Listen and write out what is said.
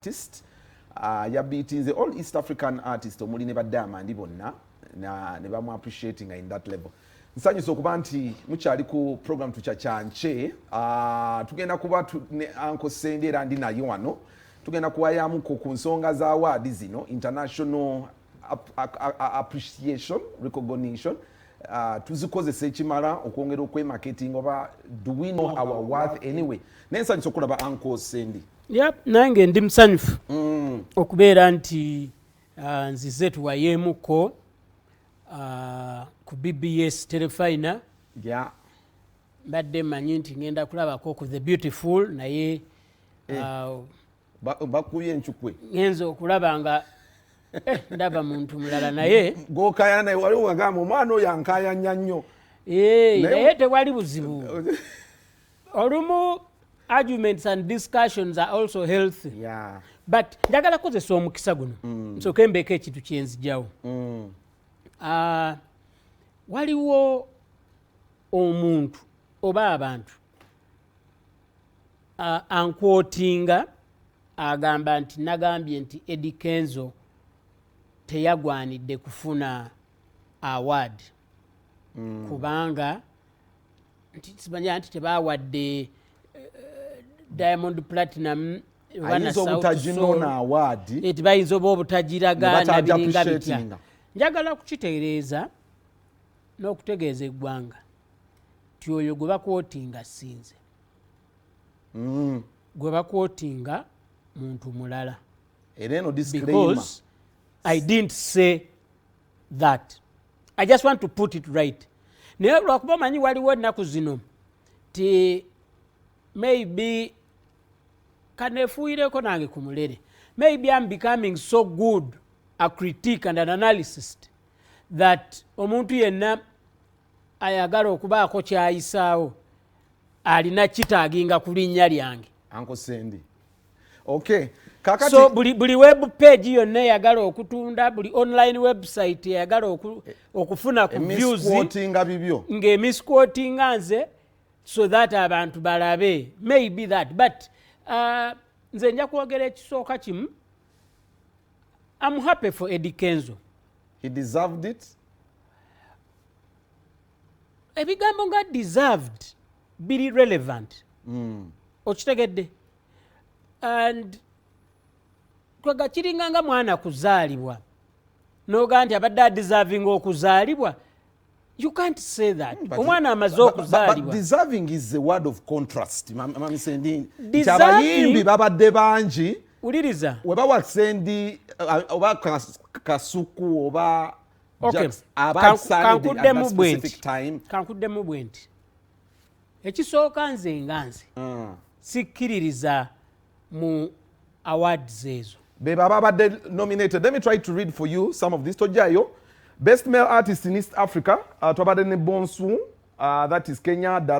artist yabitinze all East African artist omuli ne badamandi bonna ne bamu appreciating in that level. Nsanyusa okuba nti mukyali ku program tukyakyanche tugenda kuba ne Uncle Ssendi era ndi naye wano tugenda kuwayamu ku nsonga za award zino international appreciation recognition tuzikozesa ekimala okwongera okwemarketing oba do we know our worth anyway. Nensanyusa okulaba Uncle Ssendi. Yep, nange ndi msanyufu okubeera nti nzize tuwayemuko ku BBS telefina. Yeah. Badde manyi nti ngenda kulabako ku The Beautiful naye bakuye enchukwe. Kenzo okulaba nga ndaba muntu mulala naye gokaya naye wali wagamba omwana oyo ankayanya nnyo. Naye tewali buzibu. Olumu arguments and discussions are also healthy. Yeah. But njagala kozesa omukisa guno nsoke mbeke ekintu kyenzijawo. Waliwo omuntu oba abantu ankwotinga agamba nti nagambye nti Eddie Kenzo teyagwanidde kufuna award kubanga nti sibanya nti tebawadde Diamond Platinum wana sautajinona award eti bayinza oba obutagiraga nabiringa bitya. Njagala kukitegeeza n'okutegeeza eggwanga ti oyo gwe bakwotinga sinze gwe bakwotinga muntu mulala. Because I didn't say that. I just want to put it right. Naye lwakuba manyi waliwo ennaku zino ti maybe kanefuireko nange kumulere. Maybe I'm becoming so good a critic and an analyst that omuntu yenna ayagala okubaako kyayisaawo alina kitaaginga ku linnya lyange. Uncle Ssendi. Okay. Kakati So buli web page yonna eyagala okutunda, buli online website eyagala okufuna ku views nge-misquotinga nze so that abantu balabe. Maybe that. But nze nja kwogera ekisooka kimu. I'm happy for Eddie Kenzo. He deserved it. Ebigambo nga deserved biri relevant. Okitegedde. And kwaga kiringa nga mwana kuzaalibwa noga nti abadde deserving okuzaalibwa. You can't say that. Omwana amaze okuzaalibwa. Deserving is the word of contrast. Mama Ssendi. Abayimbi babadde bangi. Uliriza. Webawa Ssendi oba kasuku oba kankuddemu bwenti. Ekisooka nze nga nze sikkiririza mu awards ezo. Beba babadde nominated. Let me try to read for you some of this. Tojayo. Best male artist in East Africa. Twabadde ne Bonsu. That is Kenya.